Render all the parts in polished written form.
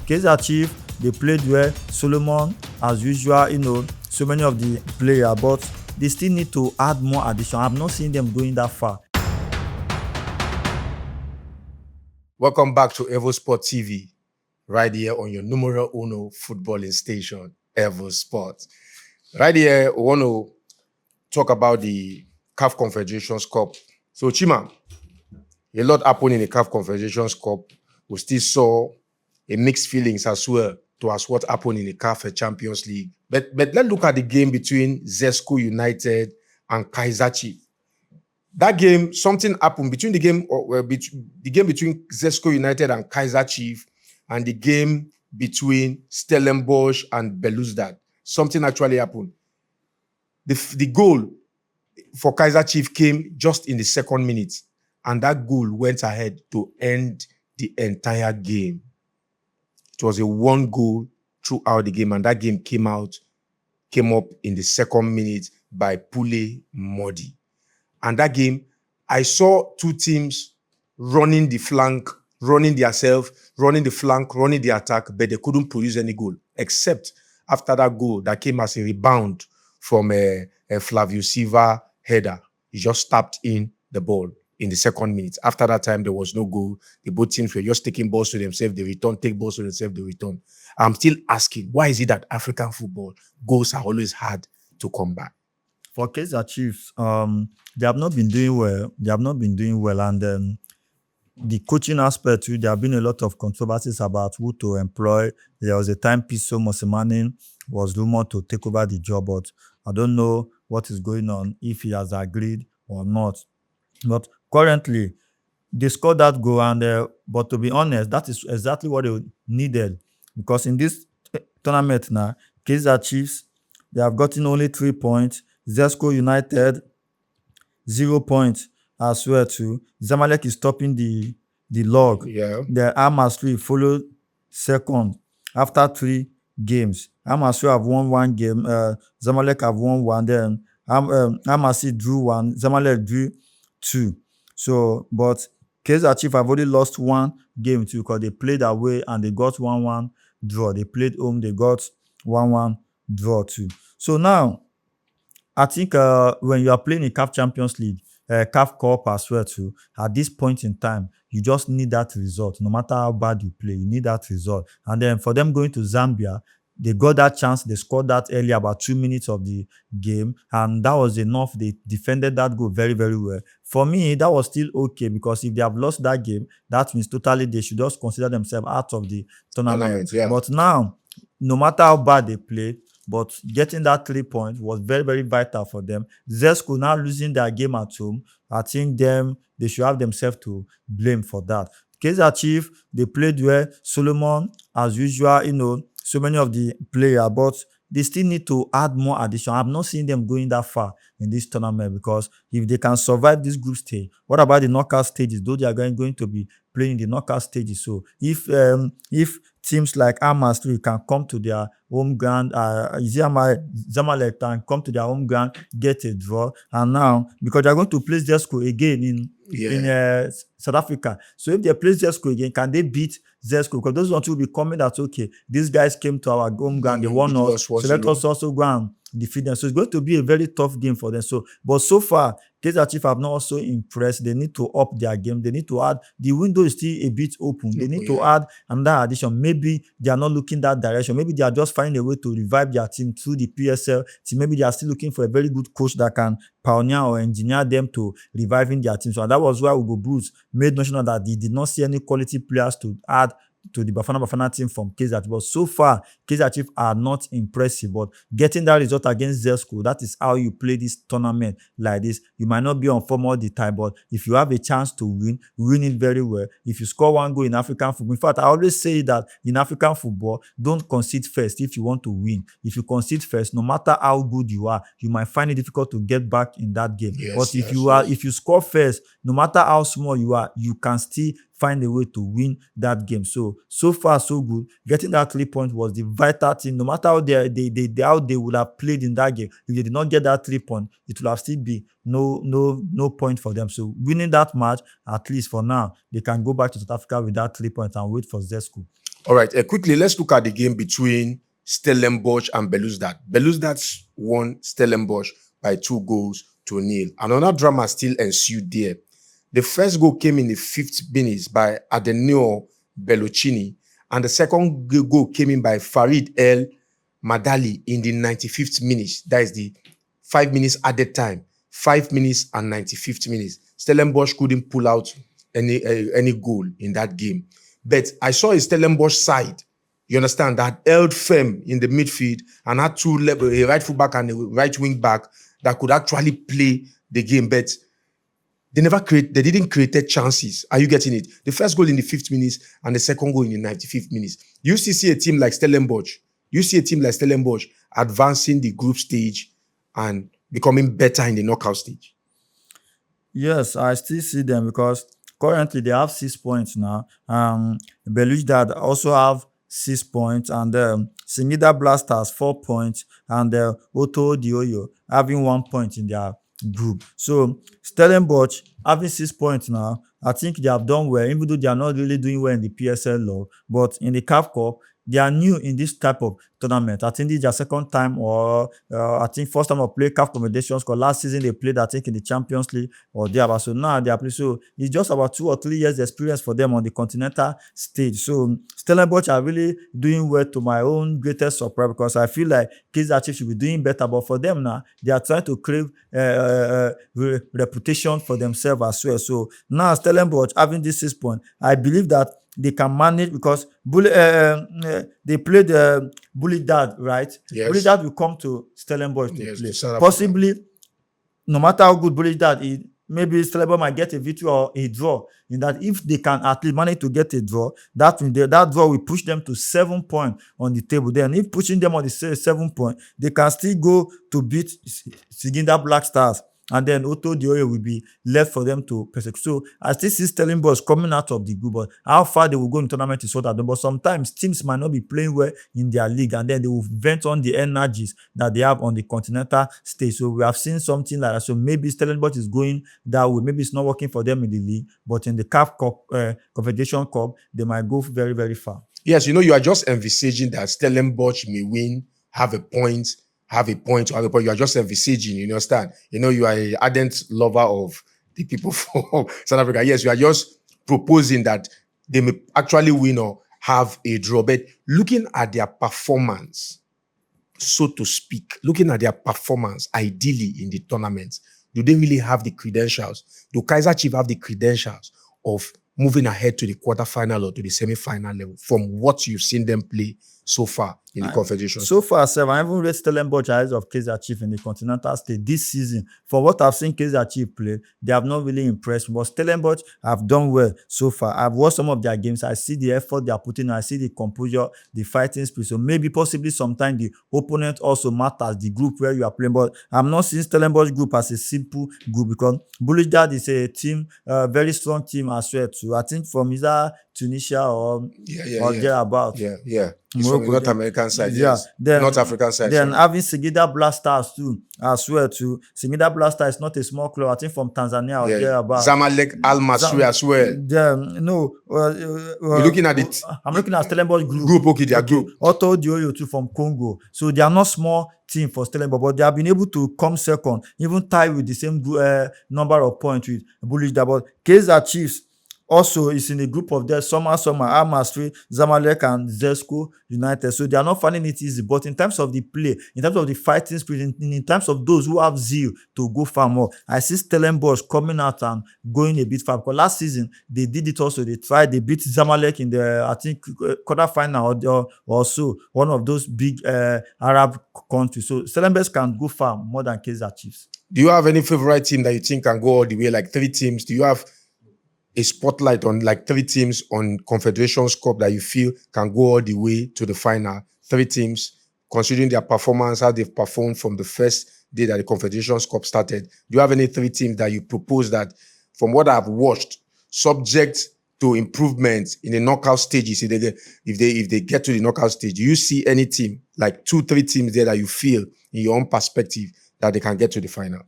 KAISER Chiefs, they played well. Solomon, as usual, so many of the players, but they still need to add more addition. I'm not seeing them going that far. Welcome back to EVO Sport TV, right here on your numero uno footballing station, EVO Sports. Right here, we want to talk about the CAF Confederations Cup. So, Chima, a lot happened in the CAF Confederations Cup. We still saw a mixed feelings as well towards what happened in the CAF Champions League. But let's look at the game between Zesco United and Kaiser Chiefs. That game, something happened between the game between Zesco United and Kaiser Chiefs and the game between Stellenbosch and Belouizdad. Something actually happened. The goal for Kaiser Chiefs came just in the second minute, and that goal went ahead to end the entire game. It was a one goal throughout the game, and that game came up in the second minute by Pule Modi. And that game, I saw two teams running the flank, running themselves, running the flank, running the attack, but they couldn't produce any goal, except after that goal that came as a rebound from a Flavio Silva header. He just tapped in the ball in the second minute. After that time, there was no goal. The both teams were just taking balls to themselves, they return, take balls to themselves, they return. I'm still asking, why is it that African football goals are always hard to come back? For Kaiser Chiefs, they have not been doing well. And the coaching aspect too, there have been a lot of controversies about who to employ. There was a time Piso Mosimane was rumored to take over the job, but I don't know what is going on, if he has agreed or not. But currently, they scored that goal, and but to be honest, that is exactly what they needed, because in this tournament now, Kaiser Chiefs, they have gotten only 3 points. Zesco United, 0 points as well too. Zamalek is topping the log. Yeah. The Al-Masry followed second after 3 games. Al-Masry have won 1 game. Zamalek have won 1. Then Al-Masry drew 1. Zamalek drew 2. So, but Kaiser Chiefs have only lost 1 game too, because they played away and they got 1-1 draw. They played home, they got 1-1 draw too. So now, I think when you are playing in CAF Champions League, CAF Cup as well too, at this point in time, you just need that result. No matter how bad you play, you need that result. And then for them going to Zambia, they got that chance. They scored that early, about 2 minutes of the game, and that was enough. They defended that goal very, very well. For me, that was still okay, because if they have lost that game, that means totally they should just consider themselves out of the tournament. Yeah. But now, no matter how bad they played, but getting that 3 points was very, very vital for them. Zesco now losing their game at home, I think they should have themselves to blame for that. Kaiser Chiefs, they played well. Solomon, as usual, so many of the players, but they still need to add more addition. I'm not seeing them going that far in this tournament, because if they can survive this group stage, what about the knockout stages? Though they are going to be playing the knockout stages. So if teams like Al-Masry can come to their home ground, Zamalek can come to their home ground, get a draw, and now, because they're going to play Zesco again in South Africa. So if they play Zesco again, can they beat Zesco? Because those ones will be coming that, okay, these guys came to our home ground, they won us, so let us also go and defeat them. So it's going to be a very tough game for them. So, but so far, Kaiser Chiefs have not also impressed. They need to up their game. They need to add. The window is still a bit open. They need to add another addition. Maybe they are not looking that direction. Maybe they are just finding a way to revive their team through the PSL team. Maybe they are still looking for a very good coach that can pioneer or engineer them to reviving their team. So that was why Ugo Bruce made mention that he did not see any quality players to add to the Bafana team from Kaiser Chiefs. But so far, Kaiser Chiefs are not impressive. But getting that result against Zesco, that is how you play this tournament like this. You might not be on form all the time, but if you have a chance to win it very well. If you score 1 goal in African football, in fact, I always say that in African football, don't concede first if you want to win. If you concede first, no matter how good you are, you might find it difficult to get back in that game. But if you score first, no matter how small you are, you can still find a way to win that game. So far, so good. Getting that 3 points was the vital thing. No matter how they would have played in that game, if they did not get that 3 points, it will have still be no point for them. So winning that match, at least for now, they can go back to South Africa with that 3 points and wait for Zesco. All right, quickly, let's look at the game between Stellenbosch and Belouizdad. Belouizdad won Stellenbosch by 2-0. Another drama still ensued there. The first goal came in the 5th minute by Adenio Bellocini, and the second goal came in by Farid El Madali in the 95th minute. That is the 5 minutes added time. 5 minutes and 95th minutes. Stellenbosch couldn't pull out any goal in that game. But I saw a Stellenbosch side, you understand, that held firm in the midfield and had two levels, a right full back and a right wing back that could actually play the game. But they didn't create chances. Are you getting it? The first goal in the 5th minute and the second goal in the 95th minute. You still see a team like Stellenbosch. Advancing the group stage and becoming better in the knockout stage. Yes, I still see them because currently they have 6 points now. Belouizdad also have 6 points, and Singida Blasters 4 points, and Otto Dioyo having 1 point in their group. So Stellenbosch having 6 points now. I think they have done well, even though they are not really doing well in the PSL law, but in the CAF Cup, they are new in this type of tournament. I think this is their second time, or I think first time of play CAF Confederations, because last season they played, I think, in the Champions League or thereabout. So now they are playing. So it's just about 2 or 3 years experience for them on the continental stage. So Stellenbosch are really doing well, to my own greatest surprise, because I feel like Kaiser Chiefs should be doing better. But for them now, they are trying to crave reputation for themselves as well. So now Stellenbosch having this 6 points, I believe that they can manage, because they played Belouizdad, right? Yes. Belouizdad will come to Stellenbosch to Yes, play. to South Africa. Possibly, no matter how good Belouizdad is, maybe Stellenbosch might get a victory or a draw. In that, if they can at least manage to get a draw, that draw will push them to 7 points on the table. Then, if pushing them on the 7 points, they can still go to beat Singida Black Stars. And then Otto Dioyo will be left for them to persecute. So I still see Stellenbosch coming out of the group, but how far they will go in the tournament is what I don't know. But sometimes teams might not be playing well in their league, and then they will vent on the energies that they have on the continental stage. So we have seen something like that. So maybe Stellenbosch is going that way. Maybe it's not working for them in the league, but in the CAF Cup, Confederation Cup, they might go very, very far. Yes, you are just envisaging that Stellenbosch may win, have a point. You are just envisaging, you understand? You are an ardent lover of the people from South Africa. Yes, you are just proposing that they may actually win or have a draw. But looking at their performance, so to speak, ideally in the tournament, do they really have the credentials? Do Kaiser Chiefs have the credentials of moving ahead to the quarterfinal or to the semi-final level from what you've seen them play so far in the Confederation? So far, sir, I haven't read Stellenbosch ahead of Kaiser Chiefs in the continental stage this season. For what I've seen Kaiser Chiefs play, they have not really impressed me. But Stellenbosch have done well so far. I've watched some of their games. I see the effort they are putting. I see the composure, the fighting spirit. So maybe possibly sometimes the opponent also matters, the group where you are playing. But I'm not seeing Stellenbosch group as a simple group, because Belouizdad is a team, very strong team as well too. I think from either Tunisia or thereabout. Yeah. It's from the North American side, yes. Then, North African side. Then having Singida Blasters too, as well too. Singida Blasters is not a small club, I think from Tanzania or thereabout. Zamalek Al Masry as well. We're looking at it. I'm looking at Stellenbosch group. Okay, their group. Otto Dioyo too from Congo. So they are not small team for Stellenbosch, but they have been able to come second, even tie with the same number of points with Belouizdad. But Kaiser Chiefs also is in a group of them, Al Masry, Zamalek, and Zesco United. So they are not finding it easy. But in terms of the play, in terms of the fighting spirit, in terms of those who have zeal to go far more, I see Stellenbosch coming out and going a bit far. Because last season, they did it also. They beat Zamalek in the, I think, quarterfinal or so, one of those big Arab countries. So Stellenbosch can go far more than Kaiser Chiefs. Do you have any favorite team that you think can go all the way, like 3 teams? Do you have a spotlight on like 3 teams on Confederations Cup that you feel can go all the way to the final? 3 teams, considering their performance, how they've performed from the first day that the Confederations Cup started. Do you have any 3 teams that you propose that, from what I've watched, subject to improvement in the knockout stages, if they get to the knockout stage, do you see any team, like 2-3 teams there that you feel, in your own perspective, that they can get to the final?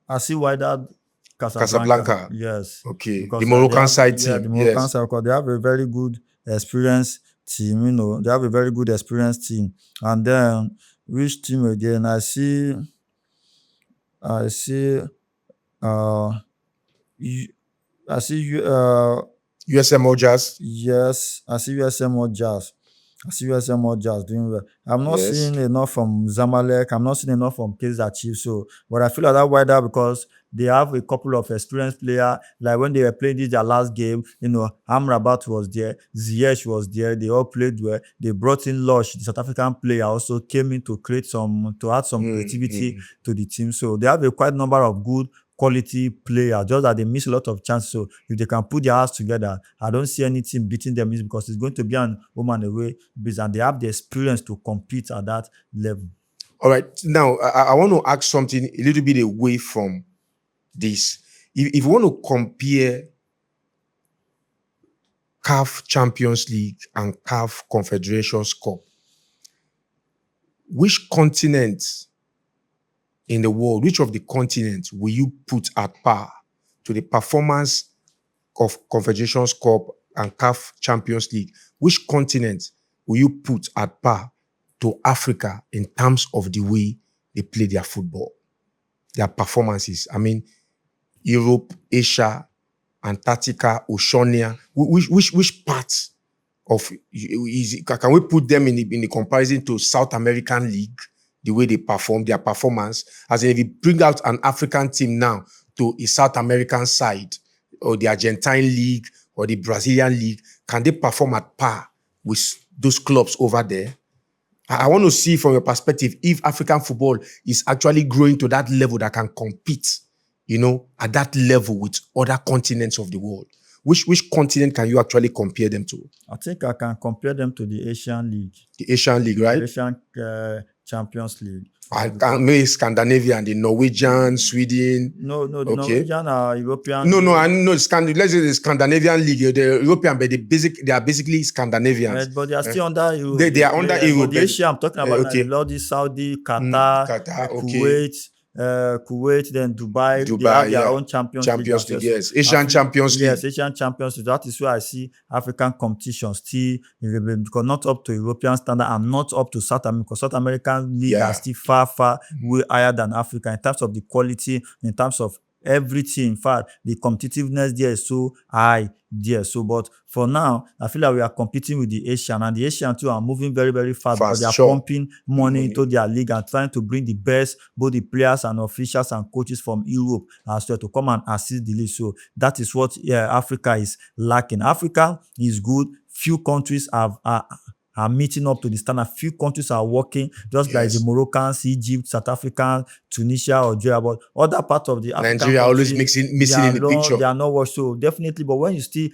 I see why that Casablanca. Yes. Okay. Because the Moroccan side team. Yeah, the Moroccan side, because they have a very good experienced team. You know, they have a very good experienced team. And then which team again? I see. Uh, you, I see you. USMO Jazz. Yes, I see USMO Jazz. I see USMO Jazz doing well. I'm not Yes. seeing enough from Zamalek. I'm not seeing enough from KAISER Chiefs. So, but I feel like that wider because they have a couple of experienced players. Like when they were playing this their last game, you know, Amrabat was there, Ziyech was there. They all played well. They brought in Lush, the South African player, also came in to add some creativity to the team. So they have a quite number of good quality player, just that they miss a lot of chances. So if they can put their hearts together, I don't see any team beating them because it's going to be an home and away base, and they have the experience to compete at that level. All right. Now, I want to ask something a little bit away from this. If you want to compare CAF Champions League and CAF Confederations Cup, which continent in the world, which of the continents will you put at par to the performance of Confederations Cup and CAF Champions League? Which continent will you put at par to Africa in terms of the way they play their football, their performances? I mean, Europe, Asia, Antarctica, Oceania. Which parts of can we put them in the comparison to South American League? The way they perform, their performance, as in if you bring out an African team now to a South American side, or the Argentine League, or the Brazilian League, can they perform at par with those clubs over there? I want to see from your perspective if African football is actually growing to that level that can compete, you know, at that level with other continents of the world. Which continent can you actually compare them to? I think I can compare them to the Asian League. The Asian League, right? The Asian Champions League. Maybe Scandinavian, the Norwegian, Sweden. No, the Okay. Norwegian are European. No, I know. Let's say the Scandinavian League, the European, but they are basically Scandinavians. But they are still under Europe. They are under Europe. But the Asia I'm talking about, okay. like the Saudi, Qatar, okay. Kuwait, then Dubai. They have their own Champions League. Yes. Asian Champions League. Yes, Asian Champions League. That is where I see African competition still, because not up to European standard and not up to South America. South American League are still far way higher than Africa in terms of the quality, in terms of everything. In fact, the competitiveness there is so high there. So, but for now, I feel like we are competing with the Asian, and the Asian too are moving very, very fast because they are pumping money into their league and trying to bring the best, both the players and officials and coaches from Europe as well to come and assist the league. So that is what Africa is lacking. Africa is good. Few countries are meeting up to the standard. Few countries are working, just like the Moroccans, Egypt, South Africa, Tunisia, Algeria, but other parts of the African Nigeria always missing in the picture. They are not watched, so definitely. But when you still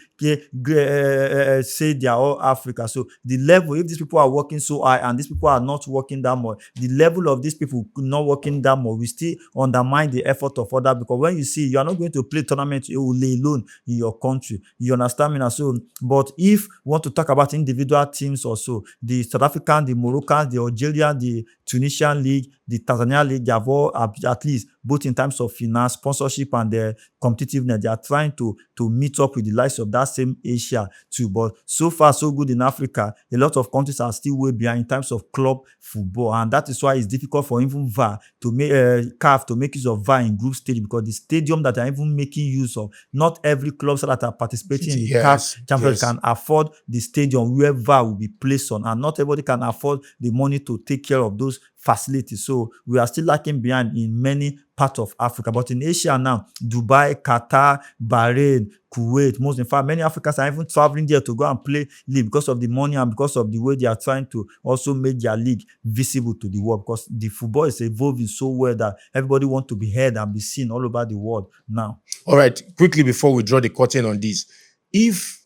say they are all Africa, so the level, if these people are working so high and these people are not working that much, the level of these people not working that much, we still undermine the effort of others. Because when you see, you are not going to play tournament alone in your country. You understand me now? So, but if we want to talk about individual teams also, the South African, the Moroccans, the Algerian, the Tunisian League, the Tanzania League, they have all, at least both in terms of finance, sponsorship, and their competitiveness, they are trying to meet up with the likes of that same Asia too. But so far, so good in Africa. A lot of countries are still way behind in terms of club football, and that is why it's difficult for even VAR to make CAF to make use of VAR in group stage, because the stadium that are even making use of, not every club that are participating in the CAF Champions can afford the stadium where VAR will be placed on, and not everybody can afford the money to take care of those facilities. So we are still lacking behind in many parts of Africa. But in Asia now, Dubai, Qatar, Bahrain, Kuwait, in fact, many Africans are even traveling there to go and play league because of the money and because of the way they are trying to also make their league visible to the world, because the football is evolving so well that everybody wants to be heard and be seen all over the world now. All right, quickly before we draw the curtain on this, if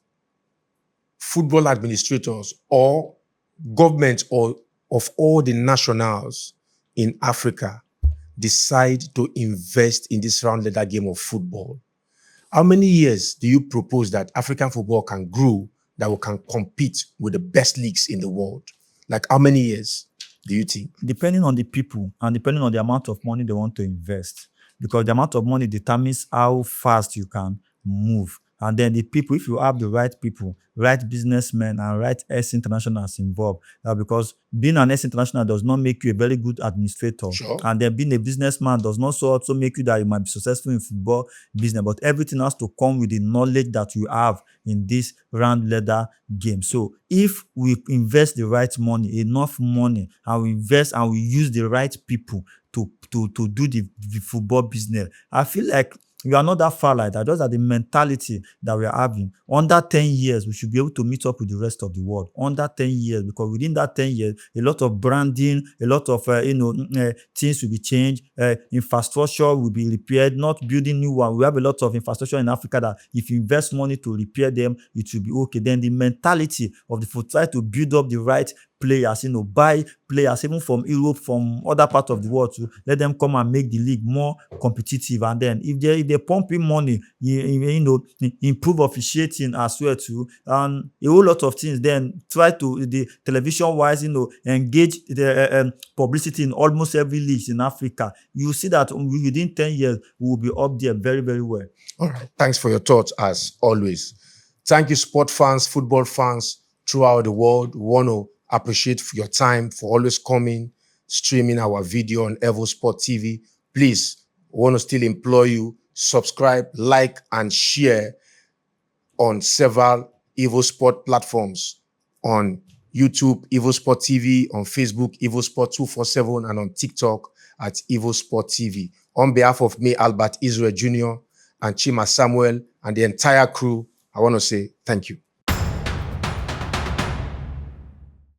football administrators or government or of all the nationals in Africa decide to invest in this round letter game of football, how many years do you propose that African football can grow that we can compete with the best leagues in the world? Like how many years do you think? Depending on the people and depending on the amount of money they want to invest, because the amount of money determines how fast you can move. And then the people, if you have the right people, right businessmen and right ex-internationals involved, because being an ex-international does not make you a very good administrator. Sure. And then being a businessman does not also make you that you might be successful in football business, but everything has to come with the knowledge that you have in this round leather game. So if we invest the right money, enough money, and we invest and we use the right people to do the football business, I feel like we are not that far like that. Just that the mentality that we are having, under 10 years, we should be able to meet up with the rest of the world. Under 10 years, because within that 10 years, a lot of branding, a lot of things will be changed. Infrastructure will be repaired, not building new one. We have a lot of infrastructure in Africa that if you invest money to repair them, it will be okay. Then the mentality of the foot try to build up the right players, buy players even from Europe, from other parts of the world, to let them come and make the league more competitive. And then if they pump in money, improve officiating as well too, and a whole lot of things. Then try to the television wise, engage the publicity in almost every league in Africa. You see that within 10 years we will be up there very, very well. All right. Thanks for your thoughts as always. Thank you, sport fans, football fans throughout the world. We want to appreciate for your time, for always coming, streaming our video on EVO Sports TV. Please, we want to still implore you, subscribe, like, and share on several EVO Sport platforms. On YouTube, EVO Sports TV, on Facebook, EVO Sports 247, and on TikTok at EVO Sports TV. On behalf of me, Albert Israel Jr., and Chima Samuel, and the entire crew, I want to say thank you.